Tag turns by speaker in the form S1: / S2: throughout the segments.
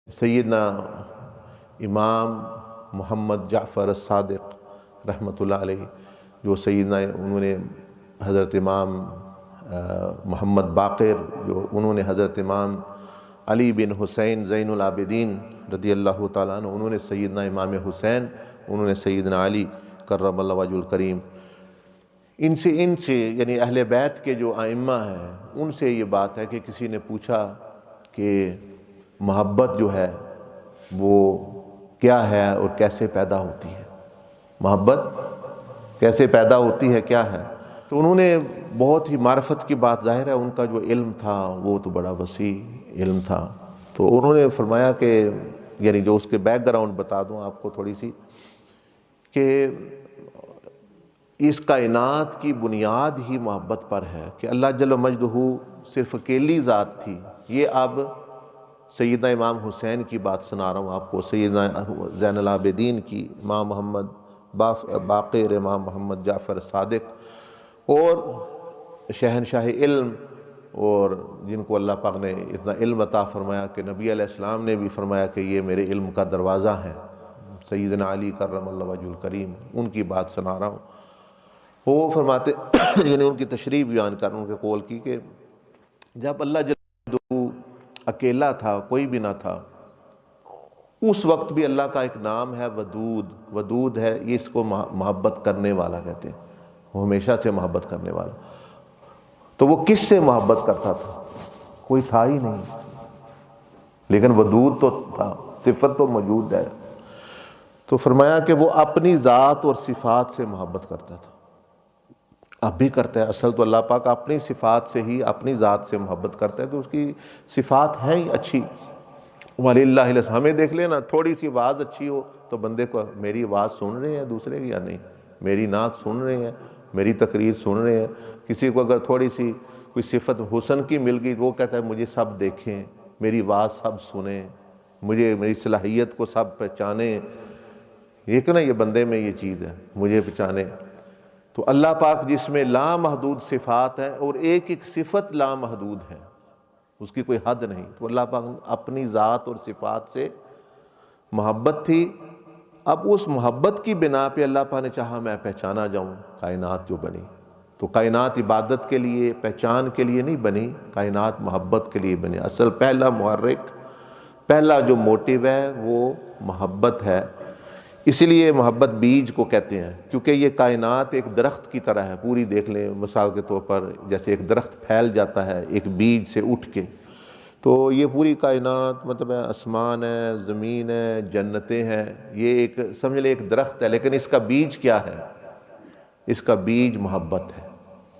S1: سیدنا امام محمد جعفر الصادق رحمۃ اللہ علیہ، جو سیدنا انہوں نے حضرت امام محمد باقر، جو انہوں نے حضرت امام علی بن حسین زین العابدین رضی اللہ تعالیٰ عنہ، انہوں نے سیدنا امام حسین، انہوں نے سیدنا علی کرم اللہ وجہ الکریم، ان سے یعنی اہل بیت کے جو ائمہ ہیں ان سے یہ بات ہے کہ کسی نے پوچھا کہ محبت جو ہے وہ کیا ہے اور کیسے پیدا ہوتی ہے، محبت کیسے پیدا ہوتی ہے، کیا ہے؟ تو انہوں نے بہت ہی معرفت کی بات، ظاہر ہے ان کا جو علم تھا وہ تو بڑا وسیع علم تھا، تو انہوں نے فرمایا کہ یعنی جو اس کے بیک گراؤنڈ بتا دوں آپ کو تھوڑی سی، کہ اس کائنات کی بنیاد ہی محبت پر ہے، کہ اللہ جل مجدہ صرف اکیلی ذات تھی۔ یہ اب سیدنا امام حسین کی بات سنا رہا ہوں آپ کو، سیدنا زین العابدین کی، امام محمد باقر، امام محمد جعفر صادق، اور شہنشاہ علم، اور جن کو اللہ پاک نے اتنا علم عطا فرمایا کہ نبی علیہ السلام نے بھی فرمایا کہ یہ میرے علم کا دروازہ ہے، سیدنا علی کرم اللہ وجہ الکریم، ان کی بات سنا رہا ہوں۔ وہ فرماتے یعنی ان کی تشریح بیان کر رہا ہوں، ان کے قول کی، کہ جب اللہ جل اکیلا تھا، کوئی بھی نہ تھا، اس وقت بھی اللہ کا ایک نام ہے ودود، ودود ہے، یہ اس کو محبت کرنے والا کہتے ہیں، وہ ہمیشہ سے محبت کرنے والا۔ تو وہ کس سے محبت کرتا تھا؟ کوئی تھا ہی نہیں، لیکن ودود تو تھا، صفت تو موجود ہے۔ تو فرمایا کہ وہ اپنی ذات اور صفات سے محبت کرتا تھا، اب بھی کرتا ہے۔ اصل تو اللہ پاک اپنی صفات سے ہی، اپنی ذات سے محبت کرتا ہے، کہ اس کی صفات ہیں ہی اچھی۔ وَلِلَّهِ الْحَسْنَى، ہمیں دیکھ لینا، تھوڑی سی آواز اچھی ہو تو بندے کو، میری آواز سن رہے ہیں دوسرے کی یا نہیں، میری نعت سن رہے ہیں، میری تقریر سن رہے ہیں۔ کسی کو اگر تھوڑی سی کوئی صفت حسن کی مل گئی تو وہ کہتا ہے مجھے سب دیکھیں، میری آواز سب سنیں، مجھے میری صلاحیت کو سب پہچانیں، یہ کہ نا، یہ بندے میں یہ چیز ہے، مجھے پہچانے۔ تو اللہ پاک جس میں لامحدود صفات ہیں، اور ایک ایک صفت لامحدود ہے، اس کی کوئی حد نہیں، تو اللہ پاک اپنی ذات اور صفات سے محبت تھی۔ اب اس محبت کی بنا پہ اللہ پاک نے چاہا میں پہچانا جاؤں، کائنات جو بنی، تو کائنات عبادت کے لیے، پہچان کے لیے نہیں بنی، کائنات محبت کے لیے بنی۔ اصل پہلا محرک، پہلا جو موٹیو ہے وہ محبت ہے۔ اسی لیے محبت بیج کو کہتے ہیں، کیونکہ یہ کائنات ایک درخت کی طرح ہے، پوری دیکھ لیں مثال کے طور پر، جیسے ایک درخت پھیل جاتا ہے ایک بیج سے اٹھ کے، تو یہ پوری کائنات مطلب ہے، آسمان ہے، زمین ہے، جنتیں ہیں، یہ ایک سمجھ لیں ایک درخت ہے، لیکن اس کا بیج کیا ہے؟ اس کا بیج محبت ہے،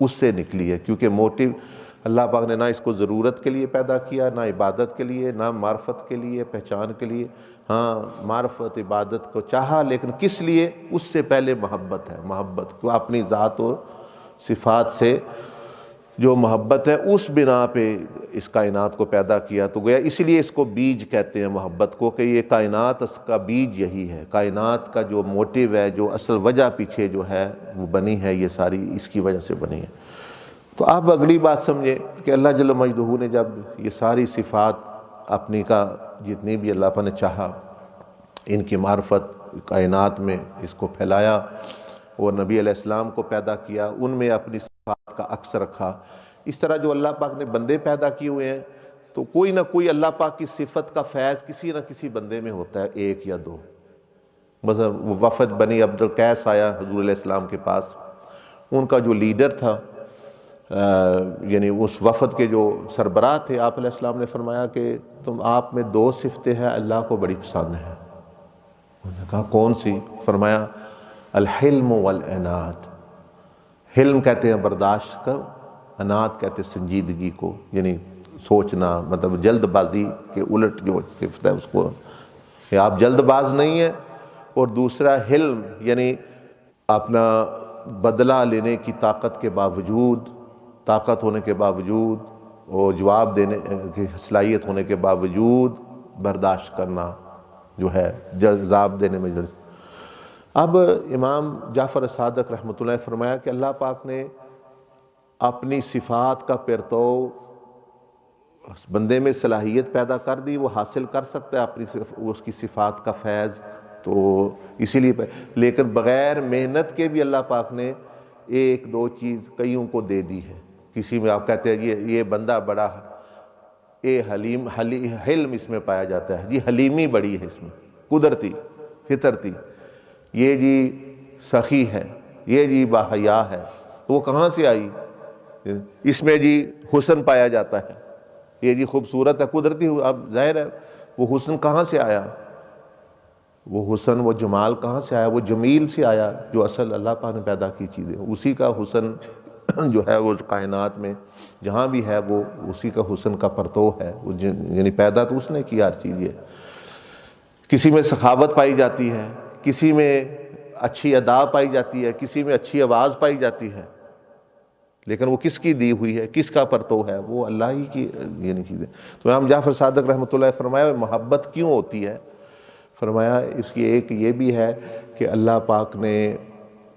S1: اس سے نکلی ہے، کیونکہ موٹیو اللہ پاک نے نہ اس کو ضرورت کے لیے پیدا کیا، نہ عبادت کے لیے، نہ معرفت کے لیے، پہچان کے لیے۔ ہاں، معرفت عبادت کو چاہا، لیکن کس لیے؟ اس سے پہلے محبت ہے، محبت کو اپنی ذات اور صفات سے جو محبت ہے اس بنا پہ اس کائنات کو پیدا کیا، تو گویا اسی لیے اس کو بیج کہتے ہیں محبت کو، کہ یہ کائنات اس کا بیج یہی ہے، کائنات کا جو موٹیو ہے، جو اصل وجہ پیچھے جو ہے وہ بنی ہے، یہ ساری اس کی وجہ سے بنی ہے۔ تو آپ اگلی بات سمجھیں کہ اللہ جل مجدہ نے جب یہ ساری صفات اپنی کا جتنی بھی اللہ پاک نے چاہا، ان کی معرفت کائنات میں اس کو پھیلایا، اور نبی علیہ السلام کو پیدا کیا، ان میں اپنی صفات کا عکس رکھا۔ اس طرح جو اللہ پاک نے بندے پیدا کیے ہوئے ہیں، تو کوئی نہ کوئی اللہ پاک کی صفت کا فیض کسی نہ کسی بندے میں ہوتا ہے، ایک یا دو۔ مثلا وہ وفد بنی عبد القیس آیا حضور علیہ السلام کے پاس، ان کا جو لیڈر تھا، یعنی اس وفد کے جو سربراہ تھے، آپ علیہ السلام نے فرمایا کہ تم آپ میں دو صفتیں ہیں اللہ کو بڑی پسند ہیں۔ انہوں نے کہا کون سی؟ فرمایا الحلم والعنات۔ حلم کہتے ہیں برداشت کا، عنات کہتے ہیں سنجیدگی کو، یعنی سوچنا، مطلب جلد بازی کے الٹ جو صفت ہے اس کو، کہ آپ جلد باز نہیں ہیں۔ اور دوسرا حلم، یعنی اپنا بدلہ لینے کی طاقت کے باوجود، طاقت ہونے کے باوجود، اور جواب دینے کی صلاحیت ہونے کے باوجود برداشت کرنا جو ہے، جواب دینے میں جلد۔ اب امام جعفر صادق رحمۃ اللہ فرمایا کہ اللہ پاک نے اپنی صفات کا پرتو بندے میں صلاحیت پیدا کر دی، وہ حاصل کر سکتا ہے اپنی اس کی صفات کا فیض، تو اسی لیے لیکن بغیر محنت کے بھی اللہ پاک نے ایک دو چیز کئیوں کو دے دی ہے۔ کسی میں آپ کہتے ہیں یہ بندہ بڑا حلم اس میں پایا جاتا ہے، جی حلیمی بڑی ہے اس میں، قدرتی فطرتی، یہ جی سخی ہے، یہ جی باحیا ہے، تو وہ کہاں سے آئی؟ اس میں جی حسن پایا جاتا ہے، یہ جی خوبصورت ہے، قدرتی، اب ظاہر ہے وہ حسن کہاں سے آیا؟ وہ حسن، وہ جمال کہاں سے آیا؟ وہ جمیل سے آیا، جو اصل اللہ پاک نے پیدا کی چیزیں، اسی کا حسن جو ہے وہ کائنات میں جہاں بھی ہے وہ اسی کا حسن کا پرتو ہے، یعنی پیدا تو اس نے کیا ہر چیز۔ یہ کسی میں سخاوت پائی جاتی ہے، کسی میں اچھی ادا پائی جاتی ہے، کسی میں اچھی آواز پائی جاتی ہے، لیکن وہ کس کی دی ہوئی ہے، کس کا پرتو ہے؟ وہ اللہ ہی کی یعنی چیزیں۔ تو امام جعفر صادق رحمۃ اللہ علیہ فرمایا محبت کیوں ہوتی ہے؟ فرمایا اس کی ایک یہ بھی ہے کہ اللہ پاک نے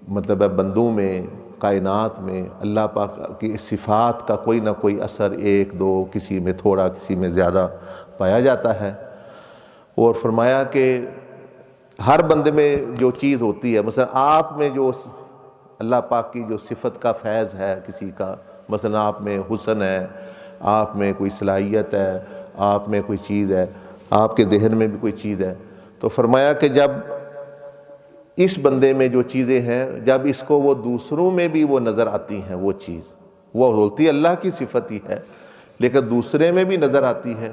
S1: مطلب بندوں میں، کائنات میں اللہ پاک کی صفات کا کوئی نہ کوئی اثر ایک دو، کسی میں تھوڑا کسی میں زیادہ پایا جاتا ہے، اور فرمایا کہ ہر بندے میں جو چیز ہوتی ہے، مثلا آپ میں جو اللہ پاک کی جو صفت کا فیض ہے کسی کا، مثلا آپ میں حسن ہے، آپ میں کوئی صلاحیت ہے، آپ میں کوئی چیز ہے، آپ کے ذہن میں بھی کوئی چیز ہے، تو فرمایا کہ جب اس بندے میں جو چیزیں ہیں، جب اس کو وہ دوسروں میں بھی وہ نظر آتی ہیں، وہ چیز وہ ہوتی اللہ کی صفت ہی ہے، لیکن دوسرے میں بھی نظر آتی ہے،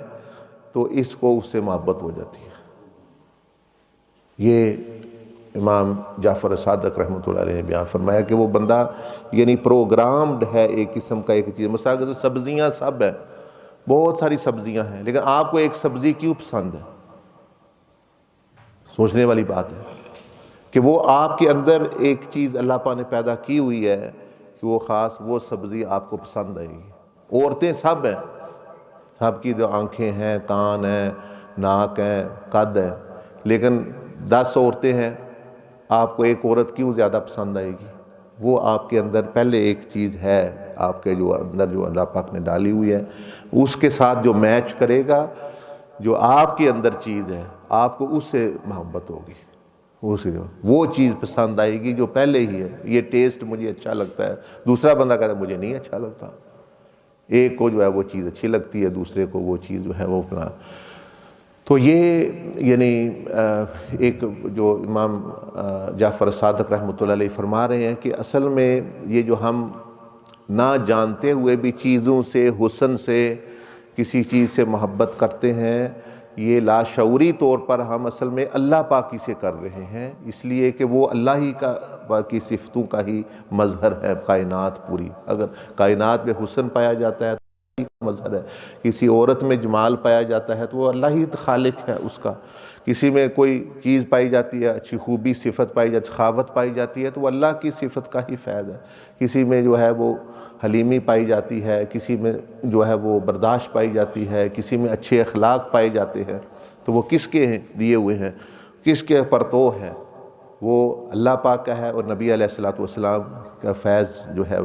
S1: تو اس کو اس سے محبت ہو جاتی ہے۔ یہ امام جعفر صادق رحمۃ اللہ علیہ نے بیان فرمایا کہ وہ بندہ یعنی پروگرامڈ ہے ایک قسم کا، ایک چیز، مثلا سبزیاں سب ہیں، بہت ساری سبزیاں ہیں، لیکن آپ کو ایک سبزی کیوں پسند ہے؟ سوچنے والی بات ہے کہ وہ آپ کے اندر ایک چیز اللہ پاک نے پیدا کی ہوئی ہے کہ وہ خاص وہ سبزی آپ کو پسند آئے گی۔ عورتیں سب ہیں، سب کی جو آنکھیں ہیں، کان ہیں، ناک ہیں، قد ہے، لیکن 10 عورتیں ہیں، آپ کو ایک عورت کیوں زیادہ پسند آئے گی؟ وہ آپ کے اندر پہلے ایک چیز ہے، آپ کے جو اندر جو اللہ پاک نے ڈالی ہوئی ہے، اس کے ساتھ جو میچ کرے گا، جو آپ کے اندر چیز ہے، آپ کو اس سے محبت ہوگی، وہ چیز پسند آئے گی جو پہلے ہی ہے۔ یہ ٹیسٹ مجھے اچھا لگتا ہے، دوسرا بندہ کہتا ہے مجھے نہیں اچھا لگتا، ایک کو جو ہے وہ چیز اچھی لگتی ہے، دوسرے کو وہ چیز جو ہے وہ اپنا۔ تو یہ یعنی ایک جو امام جعفر صادق رحمۃ اللہ علیہ فرما رہے ہیں کہ اصل میں یہ جو ہم نہ جانتے ہوئے بھی چیزوں سے، حسن سے، کسی چیز سے محبت کرتے ہیں، یہ لاشعوری طور پر ہم اصل میں اللہ پاکی سے کر رہے ہیں، اس لیے کہ وہ اللہ ہی کا باقی صفتوں کا ہی مظہر ہے کائنات پوری۔ اگر کائنات میں حسن پایا جاتا ہے تو مظہر ہے، کسی عورت میں جمال پایا جاتا ہے تو وہ اللہ ہی خالق ہے اس کا، کسی میں کوئی چیز پائی جاتی ہے، اچھی خوبی صفت پائی جاتی ہے، سخاوت پائی جاتی ہے، تو وہ اللہ کی صفت کا ہی فیض ہے۔ کسی میں جو ہے وہ حلیمی پائی جاتی ہے، کسی میں جو ہے وہ برداشت پائی جاتی ہے، کسی میں اچھے اخلاق پائے جاتے ہیں، تو وہ کس کے ہیں دیے ہوئے ہیں، کس کے پرتو ہے؟ وہ اللہ پاک کا ہے، اور نبی علیہ الصلوۃ والسلام کا فیض جو ہے